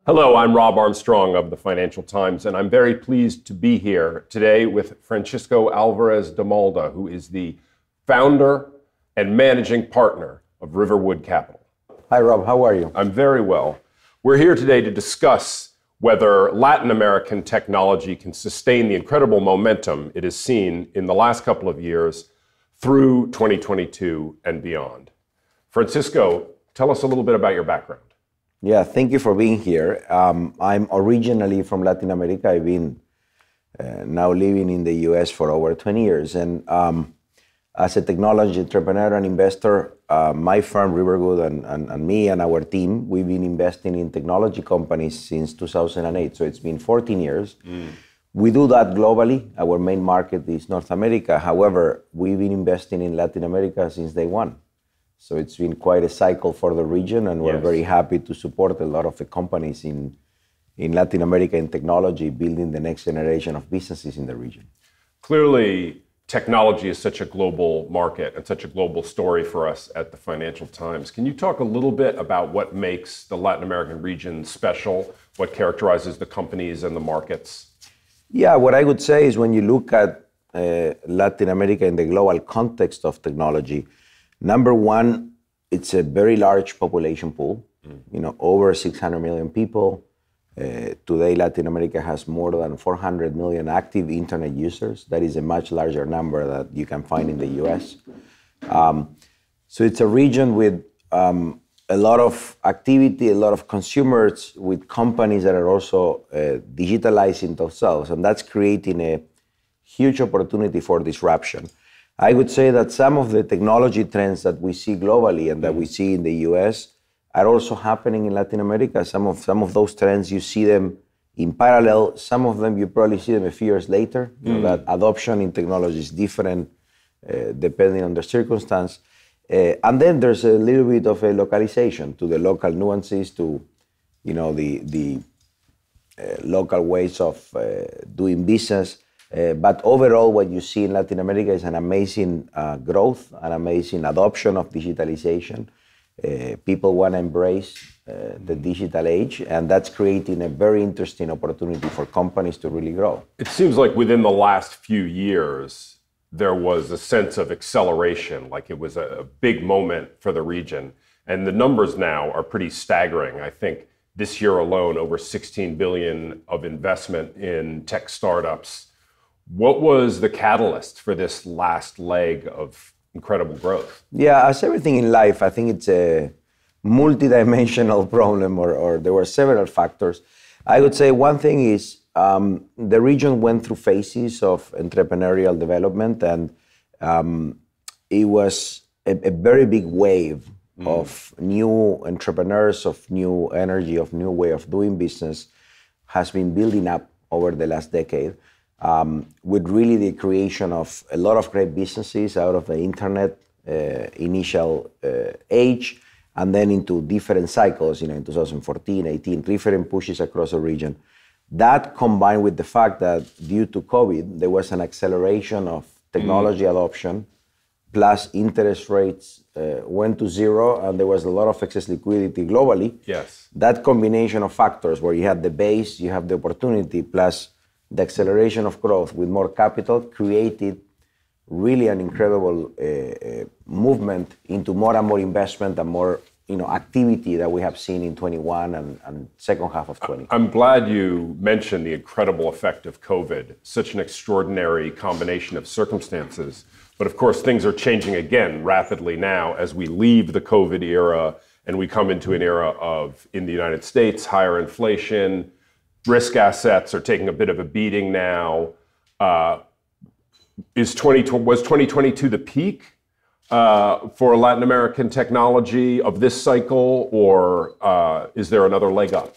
Hello, I'm Rob Armstrong of the Financial Times, and I'm very pleased to be here today with Francisco Alvarez de Malda, who is the founder and managing partner of Riverwood Capital. Hi, Rob. How are you? I'm very well. We're here today to discuss whether Latin American technology can sustain the incredible momentum it has seen in the last couple of years through 2022 and beyond. Francisco, tell us a little bit about your background. Yeah, thank you for being here. I'm originally from Latin America. I've been now living in the US for over 20 years. And as a technology entrepreneur and investor, my firm, Riverwood, and me and our team, we've been investing in technology companies since 2008. So it's been 14 years. We do that globally. Our main market is North America. However, we've been investing in Latin America since day one. So it's been quite a cycle for the region, and we're very happy to support a lot of the companies in Latin America in technology, building the next generation of businesses in the region. Clearly, technology is such a global market and such a global story for us at the Financial Times. Can you talk a little bit about what makes the Latin American region special, what characterizes the companies and the markets? Yeah, what I would say is when you look at Latin America in the global context of technology, number one, it's a very large population pool, over 600 million people. Today, Latin America has more than 400 million active internet users. That is a much larger number that you can find in the US. So it's a region with a lot of activity, a lot of consumers, with companies that are also digitalizing themselves, and that's creating a huge opportunity for disruption. I would say that some of the technology trends that we see globally and that we see in the US are also happening in Latin America. Some of those trends, you see them in parallel. Some of them, you probably see them a few years later. That adoption in technology is different depending on the circumstance. And then there's a little bit of a localization to the local nuances, to the local ways of doing business. But overall, what you see in Latin America is an amazing growth, an amazing adoption of digitalization. People want to embrace the digital age, and that's creating a very interesting opportunity for companies to really grow. It seems like within the last few years, there was a sense of acceleration, like it was a big moment for the region. And the numbers now are pretty staggering. I think this year alone, over 16 billion of investment in tech startups. What was the catalyst for this last leg of incredible growth? Yeah, as everything in life, I think it's a multidimensional problem, or there were several factors. I would say one thing is the region went through phases of entrepreneurial development, and it was a very big wave of new entrepreneurs, of new energy, of new way of doing business has been building up over the last decade. With really the creation of a lot of great businesses out of the internet initial age, and then into different cycles, in 2014, 18, different pushes across the region. That combined with the fact that due to COVID, there was an acceleration of technology adoption, plus interest rates went to zero, and there was a lot of excess liquidity globally. Yes. That combination of factors where you have the base, you have the opportunity, plus the acceleration of growth with more capital created really an incredible movement into more and more investment and more activity that we have seen in 21 and second half of 20. I'm glad you mentioned the incredible effect of COVID, such an extraordinary combination of circumstances. But of course, things are changing again rapidly now as we leave the COVID era and we come into an era of, in the United States, higher inflation. Risk assets are taking a bit of a beating now. Was 2022 the peak for Latin American technology of this cycle, or is there another leg up?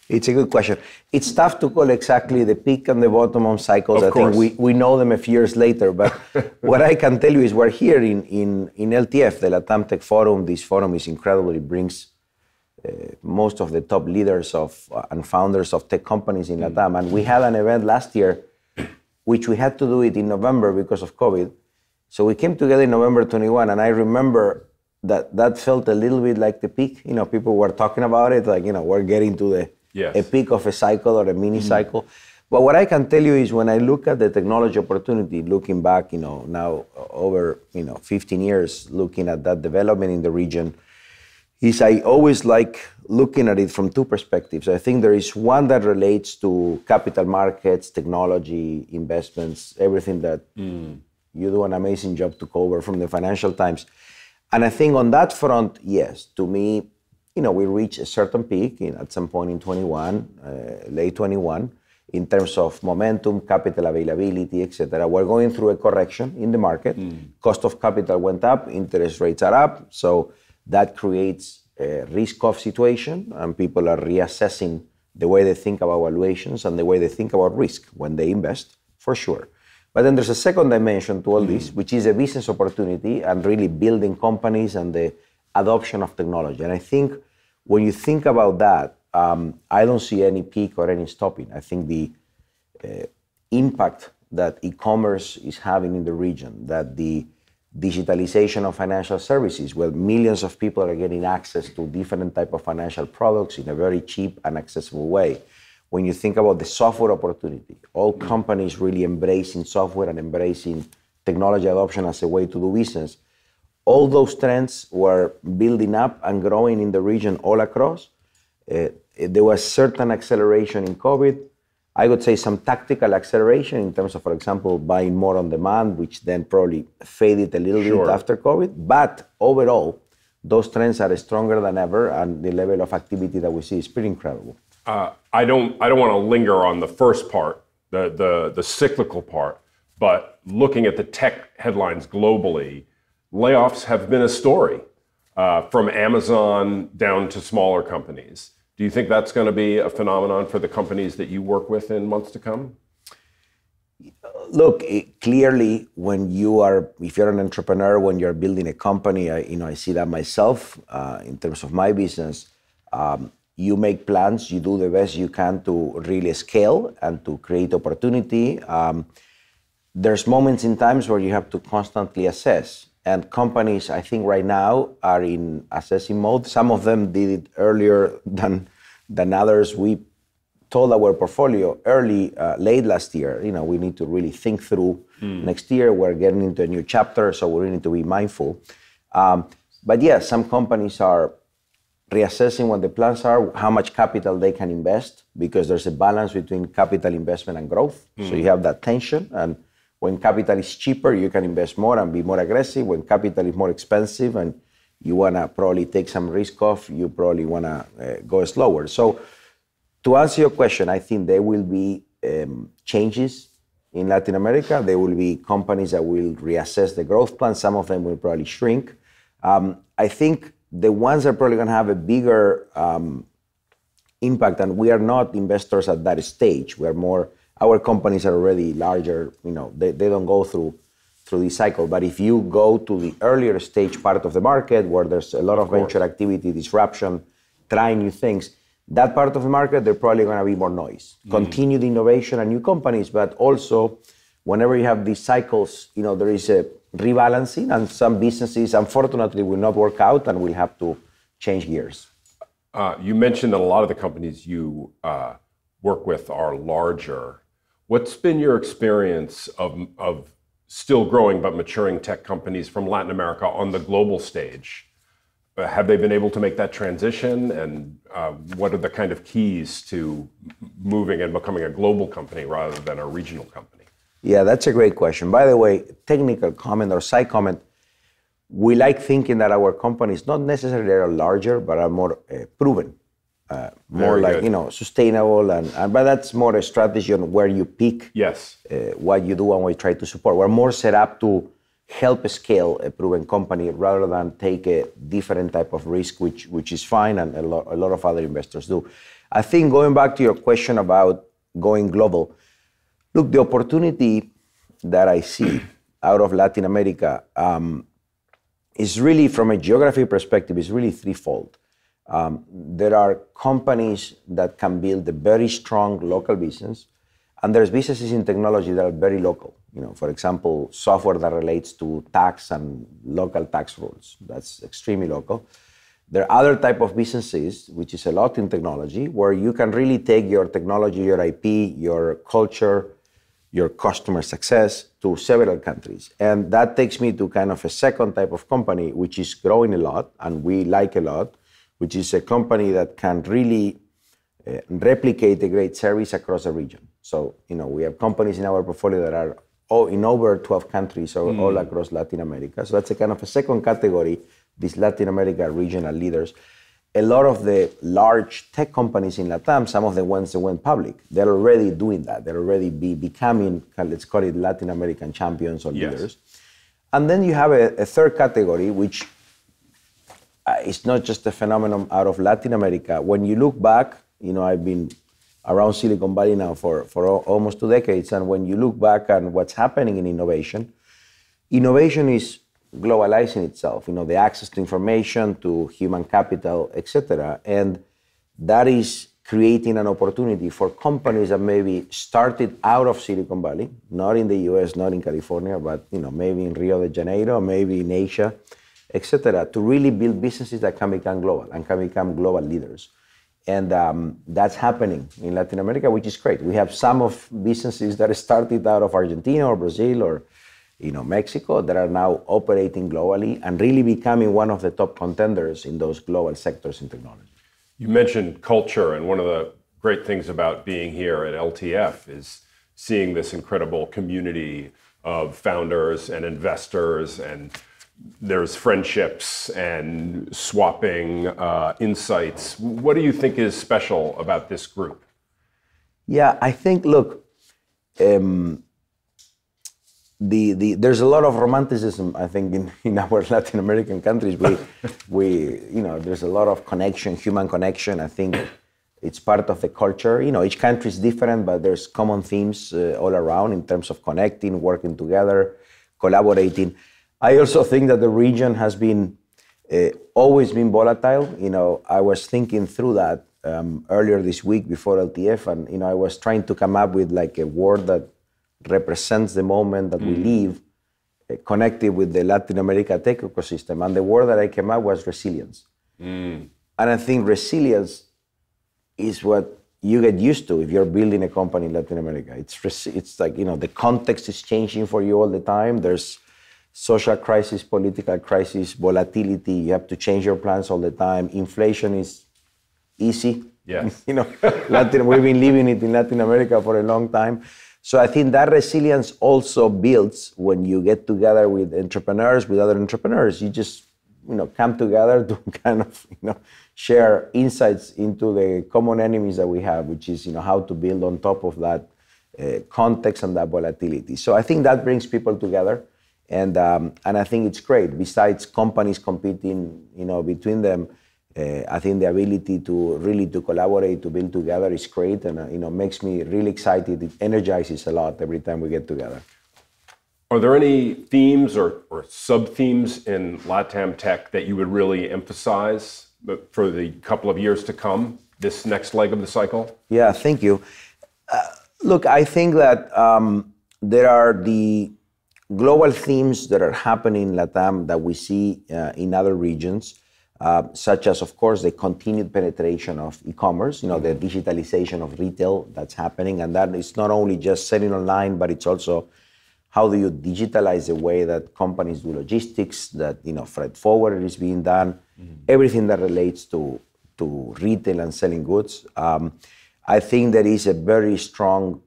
It's a good question. It's tough to call exactly the peak and the bottom of cycles. I think we know them a few years later. But what I can tell you is we're here in LTF, the Latam Tech Forum. This forum is incredible. It brings most of the top leaders and founders of tech companies in Latam. And we had an event last year, which we had to do it in November because of COVID. So we came together in November 21, and I remember that felt a little bit like the peak. People were talking about it, like, we're getting to the a peak of a cycle or a mini cycle. But what I can tell you is when I look at the technology opportunity, looking back, now over 15 years, looking at that development in the region, is I always like looking at it from two perspectives. I think there is one that relates to capital markets, technology, investments, everything that you do an amazing job to cover from the Financial Times. And I think on that front, yes, to me, we reached a certain peak at some point in 21, late 21, in terms of momentum, capital availability, etc. We're going through a correction in the market. Cost of capital went up, interest rates are up. So that creates a risk-off situation, and people are reassessing the way they think about valuations and the way they think about risk when they invest, for sure. But then there's a second dimension to all this, which is a business opportunity and really building companies and the adoption of technology. And I think when you think about that, I don't see any peak or any stopping. I think the impact that e-commerce is having in the region, that the digitalization of financial services, where millions of people are getting access to different type of financial products in a very cheap and accessible way. When you think about the software opportunity, all companies really embracing software and embracing technology adoption as a way to do business, all those trends were building up and growing in the region all across. There was certain acceleration in COVID. I would say some tactical acceleration in terms of, for example, buying more on demand, which then probably faded a little bit after COVID. But overall, those trends are stronger than ever, and the level of activity that we see is pretty incredible. I don't want to linger on the first part, the cyclical part, but looking at the tech headlines globally, layoffs have been a story from Amazon down to smaller companies. Do you think that's going to be a phenomenon for the companies that you work with in months to come? Look, clearly, if you're an entrepreneur, when you're building a company, I see that myself in terms of my business. You make plans, you do the best you can to really scale and to create opportunity. There's moments in times where you have to constantly assess. And companies, I think right now, are in assessing mode. Some of them did it earlier than others. We told our portfolio late last year, we need to really think through next year. We're getting into a new chapter, so we really need to be mindful. But yeah, some companies are reassessing what the plans are, how much capital they can invest, because there's a balance between capital investment and growth. So you have that tension. And when capital is cheaper, you can invest more and be more aggressive. When capital is more expensive and you want to probably take some risk off, you probably want to go slower. So to answer your question, I think there will be changes in Latin America. There will be companies that will reassess the growth plan. Some of them will probably shrink. I think the ones that are probably going to have a bigger impact, and we are not investors at that stage. We are more, our companies are already larger. They don't go through this cycle. But if you go to the earlier stage part of the market where there's a lot of venture activity, disruption, trying new things, that part of the market, they're probably going to be more noise. Continued innovation and new companies, but also whenever you have these cycles, there is a rebalancing, and some businesses, unfortunately, will not work out and will have to change gears. You mentioned that a lot of the companies you work with are larger. What's been your experience of still growing but maturing tech companies from Latin America on the global stage? Have they been able to make that transition? And what are the kind of keys to moving and becoming a global company rather than a regional company? Yeah, that's a great question. By the way, technical comment or side comment, we like thinking that our companies not necessarily are larger, but are more proven, more like, sustainable. But that's more a strategy on where you pick what you do and what you try to support. We're more set up to help scale a proven company rather than take a different type of risk, which is fine, and a lot of other investors do. I think going back to your question about going global, look, the opportunity that I see out of Latin America is really, from a geography perspective, is really threefold. There are companies that can build a very strong local business, and there's businesses in technology that are very local. For example, software that relates to tax and local tax rules. That's extremely local. There are other type of businesses, which is a lot in technology, where you can really take your technology, your IP, your culture, your customer success to several countries. And that takes me to kind of a second type of company, which is growing a lot and we like a lot, which is a company that can really replicate a great service across a region. So, we have companies in our portfolio that are in over 12 countries all across Latin America. So that's a kind of a second category, these Latin America regional leaders. A lot of the large tech companies in LATAM, some of the ones that went public, they're already doing that. They're already becoming, let's call it Latin American champions or leaders. And then you have a third category, which is not just a phenomenon out of Latin America. When you look back, I've been around Silicon Valley now for almost 2 decades. And when you look back on what's happening in innovation is globalizing itself, the access to information, to human capital, etc. And that is creating an opportunity for companies that maybe started out of Silicon Valley, not in the US, not in California, but maybe in Rio de Janeiro, maybe in Asia, etc., to really build businesses that can become global and can become global leaders. And that's happening in Latin America, which is great. We have some of businesses that started out of Argentina or Brazil or Mexico that are now operating globally and really becoming one of the top contenders in those global sectors in technology. You mentioned culture, and one of the great things about being here at LTF is seeing this incredible community of founders and investors, and there's friendships and swapping insights. What do you think is special about this group? Yeah, I think, look, there's a lot of romanticism, I think, in our Latin American countries. There's a lot of connection, human connection. I think it's part of the culture. Each country is different, but there's common themes all around in terms of connecting, working together, collaborating. I also think that the region has been always been volatile. I was thinking through that earlier this week before LTF, and I was trying to come up with like a word that represents the moment that we live, connected with the Latin America tech ecosystem. And the word that I came up was resilience. And I think resilience is what you get used to if you're building a company in Latin America. It's like, the context is changing for you all the time. There's social crisis, political crisis, volatility. You have to change your plans all the time. Inflation is easy. Yes. We've been living it in Latin America for a long time. So I think that resilience also builds when you get together with entrepreneurs, with other entrepreneurs. You just, come together to kind of, share insights into the common enemies that we have, which is, how to build on top of that context and that volatility. So I think that brings people together. And I think it's great. Besides companies competing, between them, I think the ability to collaborate, to build together is great, and makes me really excited. It energizes a lot every time we get together. Are there any themes or sub-themes in LATAM Tech that you would really emphasize for the couple of years to come, this next leg of the cycle? Yeah, thank you. Look, I think that there are the global themes that are happening in LATAM that we see in other regions, such as, of course, the continued penetration of e-commerce, the digitalization of retail that's happening. And that is not only just selling online, but it's also how do you digitalize the way that companies do logistics, that, freight forward is being done, everything that relates to retail and selling goods. I think there is a very strong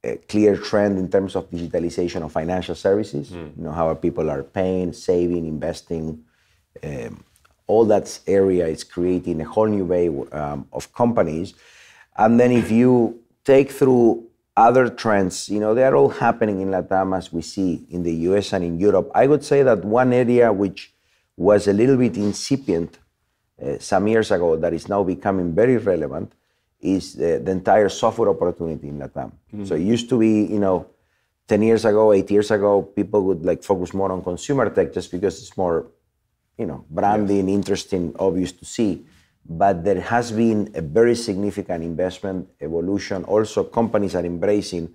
a clear trend in terms of digitalization of financial services, how people are paying, saving, investing. All that area is creating a whole new way of companies. And then if you take through other trends, they are all happening in LATAM as we see in the US and in Europe. I would say that one area which was a little bit incipient some years ago that is now becoming very relevant is the entire software opportunity in LATAM. So it used to be, 10 years ago, 8 years ago, people would focus more on consumer tech just because it's more, branding, interesting, obvious to see. But there has been a very significant investment, evolution. Also, companies are embracing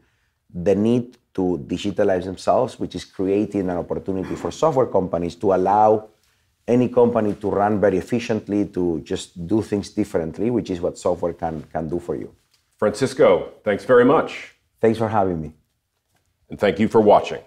the need to digitalize themselves, which is creating an opportunity for software companies to allow any company to run very efficiently, to just do things differently, which is what software can do for you. Francisco, thanks very much. Thanks for having me. And thank you for watching.